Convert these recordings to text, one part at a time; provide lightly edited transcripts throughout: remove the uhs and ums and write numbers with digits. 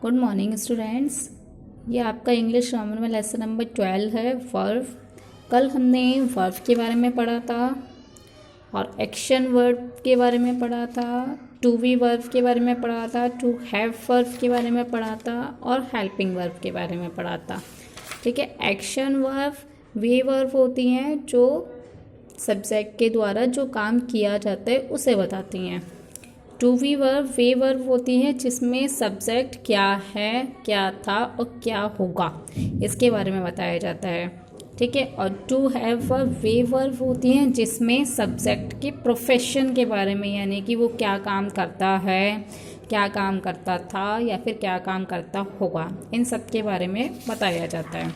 Good morning students. ये आपका English grammar में लेसन नंबर 12 है, वर्ब। कल हमने वर्ब के बारे में पढ़ा था और एक्शन वर्ब के बारे में पढ़ा था, टू बी वर्ब के बारे में पढ़ा था, टू हैव वर्ब के बारे में पढ़ा था और हेल्पिंग वर्ब के बारे में पढ़ा था। ठीक है, एक्शन वर्ब वे वर्ब होती हैं जो सब्जेक्ट के द्वारा जो काम किया जाता है उसे बताती हैं। टू बी वर्ब वे वर्ब होती हैं जिसमें सब्जेक्ट क्या है, क्या था और क्या होगा इसके बारे में बताया जाता है। ठीक है, और टू हैव वर्ब वे वर्ब होती हैं जिसमें सब्जेक्ट के प्रोफेशन के बारे में, यानी कि वो क्या काम करता है, क्या काम करता था या फिर क्या काम करता होगा, इन सब के बारे में बताया जाता है।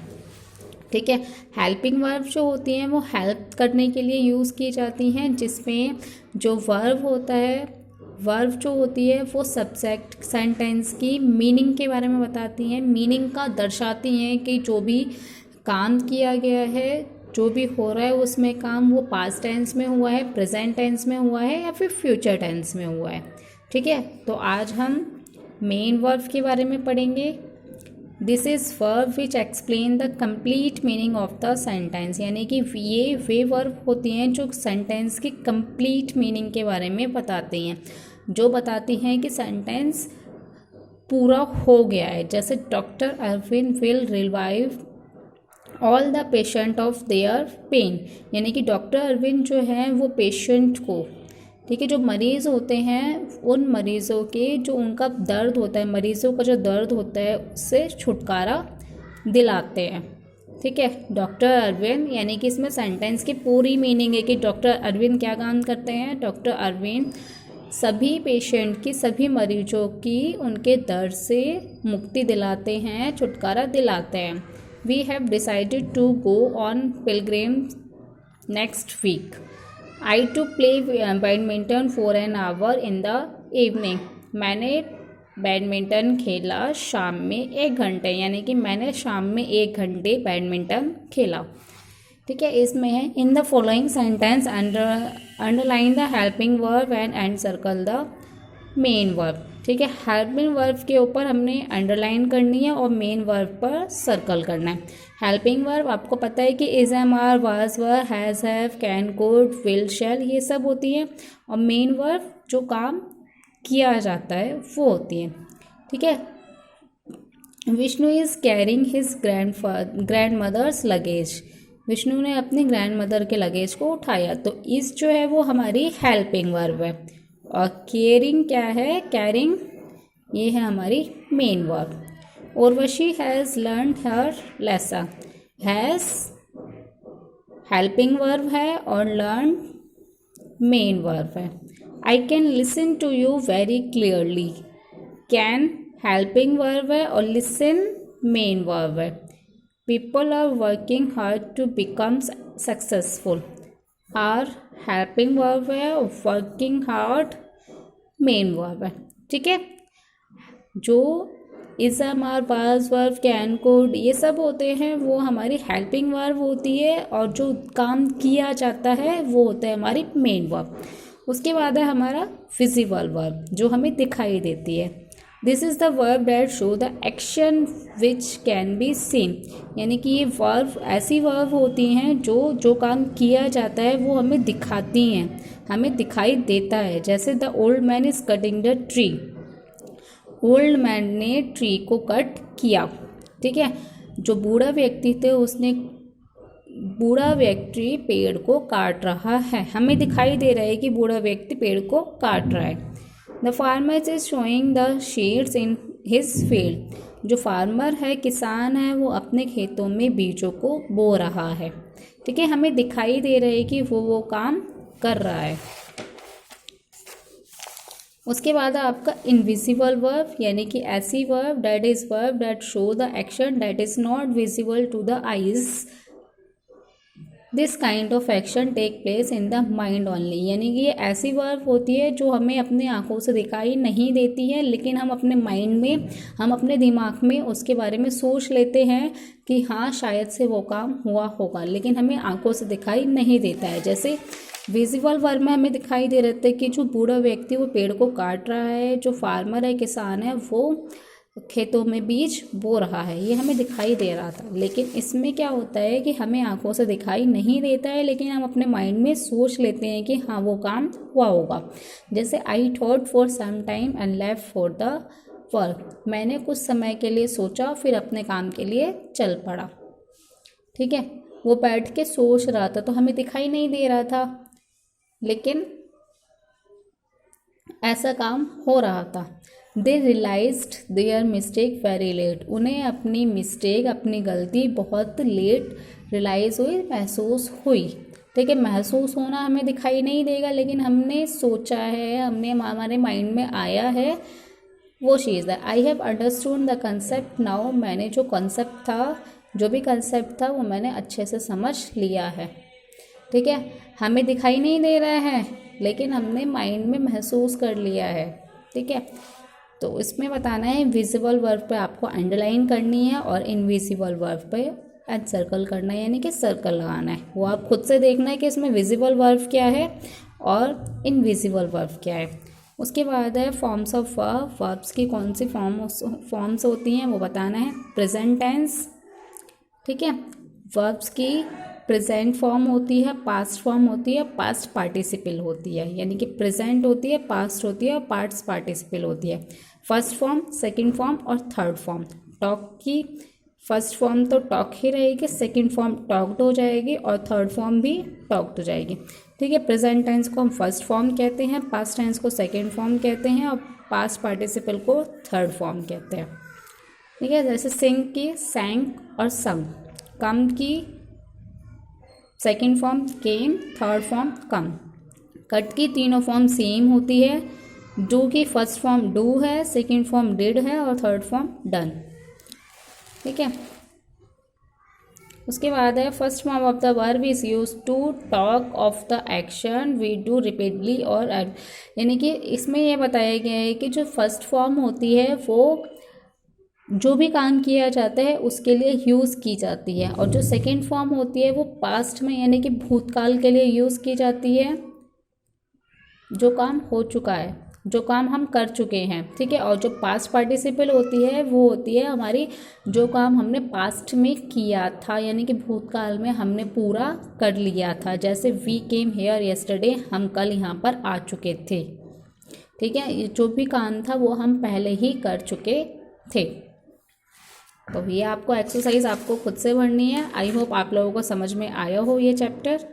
ठीक है, हेल्पिंग वर्ब जो होती हैं वो हेल्प करने के लिए यूज़ की जाती हैं, जिसमें जो वर्ब होता है, वर्ब जो होती है वो सब्जेक्ट सेंटेंस की मीनिंग के बारे में बताती हैं, मीनिंग का दर्शाती हैं कि जो भी काम किया गया है, जो भी हो रहा है उसमें काम, वो पास्ट टेंस में हुआ है, प्रेजेंट टेंस में हुआ है या फिर फ्यूचर टेंस में हुआ है। ठीक है, तो आज हम मेन वर्ब के बारे में पढ़ेंगे। This is verb which explain the complete meaning of the sentence, यानी कि ये वे वर्ब होती हैं जो सेंटेंस की कंप्लीट मीनिंग के बारे में बताती हैं, जो बताती हैं कि सेंटेंस पूरा हो गया है। जैसे doctor Arvind will revive all the patient of their pain, यानी कि डॉक्टर अरविंद जो है वो पेशेंट को, ठीक है, जो मरीज़ होते हैं उन मरीज़ों के जो उनका दर्द होता है, मरीज़ों का जो दर्द होता है उससे छुटकारा दिलाते हैं। ठीक है, डॉक्टर अरविंद, यानी कि इसमें सेंटेंस की पूरी मीनिंग है कि डॉक्टर अरविंद क्या काम करते हैं। डॉक्टर अरविंद सभी पेशेंट की, सभी मरीजों की उनके दर्द से मुक्ति दिलाते हैं, छुटकारा दिलाते हैं। We have decided to go on pilgrim next week. I to play badminton for an hour in the evening. मैंने बैडमिंटन खेला शाम में 1 घंटे, यानी कि मैंने शाम में 1 घंटे बैडमिंटन खेला। ठीक है, इसमें है in the following sentence underline the helping verb and circle the main verb. ठीक है, हेल्पिंग वर्ब के ऊपर हमने अंडरलाइन करनी है और मेन वर्ब पर सर्कल करना है। हेल्पिंग वर्ब आपको पता है कि is, am, are, was, were, has, have, can, could, will, shall, ये सब होती है। और मेन वर्ब जो काम किया जाता है वो होती है। ठीक है, Vishnu is carrying his grandmother's luggage. Vishnu ने अपनी ग्रैंड मदर के लगेज को उठाया, तो इस जो है वो हमारी हेल्पिंग वर्ब है। और केयरिंग क्या है, कैरिंग, ये है हमारी main verb. Urvashi has learn her lesson. Has helping verb है और लर्न मेन वर्ब है। I can listen to you very clearly. Can helping verb है और लिसन मेन वर्ब है। People are working hard to become successful. Are helping verb है और working hard main verb है। ठीक है, जो is, am, are, was, verb, can, could, ये सब होते हैं वो हमारी हेल्पिंग वर्ब होती है, और जो काम किया जाता है वो होता है हमारी मेन वर्ब। उसके बाद है हमारा विजिबल वर्ब जो हमें दिखाई देती है। This is the verb that show the action which can be seen, यानी कि ये वर्ब ऐसी वर्ब होती हैं जो काम किया जाता है वो हमें दिखाती हैं, हमें दिखाई देता है। जैसे the old man is cutting the tree. Old man ने ट्री को कट किया। ठीक है, जो बूढ़ा व्यक्ति थे उसने, बूढ़ा व्यक्ति पेड़ को काट रहा है, हमें दिखाई दे रहा है कि बूढ़ा व्यक्ति पेड़ को काट रहा है। The farmer is showing the seeds in his field. जो फार्मर है, किसान है, वो अपने खेतों में बीजों को बो रहा है। ठीक है, हमें दिखाई दे रहा है कि वो काम कर रहा है। उसके बाद आपका इनविजिबल वर्ब, यानी कि ऐसी verb that is verb that show the action that is not visible to the eyes. This kind of action take place in the mind only, यानी कि ये ऐसी वर्ब होती है जो हमें अपनी आंखों से दिखाई नहीं देती है, लेकिन हम अपने माइंड में, हम अपने दिमाग में उसके बारे में सोच लेते हैं कि हाँ शायद से वो काम हुआ होगा, लेकिन हमें आंखों से दिखाई नहीं देता है। जैसे विजिबल वर्ब में हमें दिखाई दे रहा था कि जो बूढ़ा व्यक्ति वो पेड़ को काट रहा है, जो फार्मर है, किसान है, वो खेतों में बीज बो रहा है, ये हमें दिखाई दे रहा था। लेकिन इसमें क्या होता है कि हमें आंखों से दिखाई नहीं देता है, लेकिन हम अपने माइंड में सोच लेते हैं कि हाँ वो काम हुआ होगा। जैसे I thought for some time and left for the work, मैंने कुछ समय के लिए सोचा फिर अपने काम के लिए चल पड़ा। ठीक है, वो बैठ के सोच रहा था तो हमें दिखाई नहीं दे रहा था, लेकिन ऐसा काम हो रहा था। They realized their mistake very late, उन्हें अपनी मिस्टेक, अपनी गलती बहुत लेट रियलाइज़ हुई, महसूस हुई। ठीक है, महसूस होना हमें दिखाई नहीं देगा, लेकिन हमने सोचा है, हमने हमारे माइंड में आया है वो चीज़ है। I have understood the concept now, मैंने जो कंसेप्ट था, जो भी कंसेप्ट था वो मैंने अच्छे से समझ लिया है। ठीक है, हमें दिखाई नहीं दे रहा है, लेकिन हमने माइंड में महसूस कर लिया है। ठीक है, तो इसमें बताना है विजिबल वर्ब पे आपको अंडरलाइन करनी है और इनविजिबल वर्ब पे सर्कल करना है, यानी कि सर्कल लगाना है। वो आप खुद से देखना है कि इसमें विजिबल वर्ब क्या है और इनविजिबल वर्ब क्या है। उसके बाद है फॉर्म्स ऑफ वर्ब, वर्ब्स की कौन सी फॉर्म्स होती हैं वो बताना है। प्रेजेंट टेंस, ठीक है, वर्ब्स की प्रेजेंट फॉर्म होती है, पास्ट फॉर्म होती है, पास्ट पार्टिसिपल होती है, यानी कि प्रेजेंट होती है, पास्ट होती है और पास्ट पार्टिसिपल होती है। फर्स्ट फॉर्म, सेकंड फॉर्म और थर्ड फॉर्म। टॉक की फर्स्ट फॉर्म तो टॉक ही रहेगी, सेकंड फॉर्म टॉक्ड हो जाएगी और थर्ड फॉर्म भी टॉक्ड हो जाएगी। ठीक है, प्रेजेंट टेंस को हम फर्स्ट फॉर्म कहते हैं, पास्ट टेंस को सेकंड फॉर्म कहते हैं और पास्ट पार्टिसिपल को थर्ड फॉर्म कहते हैं। ठीक है, जैसे सिंग की सैंग और संग, कम की सेकेंड फॉर्म केम, थर्ड फॉर्म कम। कट की तीनों फॉर्म सेम होती है। डू की फर्स्ट फॉर्म डू है, सेकेंड फॉर्म डिड है और थर्ड फॉर्म डन। ठीक है, उसके बाद है first form of the verb is use to talk of the action we do repeatedly और यानी कि इसमें यह बताया गया है कि जो फर्स्ट फॉर्म होती है वो जो भी काम किया जाता है उसके लिए यूज़ की जाती है, और जो सेकेंड फॉर्म होती है वो पास्ट में यानी कि भूतकाल के लिए यूज़ की जाती है, जो काम हो चुका है, जो काम हम कर चुके हैं। ठीक है, और जो पास्ट पार्टिसिपल होती है वो होती है हमारी जो काम हमने पास्ट में किया था, यानी कि भूतकाल में हमने पूरा कर लिया था। जैसे वी केम हेयर यस्टरडे, हम कल यहाँ पर आ चुके थे। ठीक है, जो भी काम था वो हम पहले ही कर चुके थे। तो ये आपको एक्सरसाइज आपको खुद से भरनी है। आई होप आप लोगों को समझ में आया हो ये चैप्टर।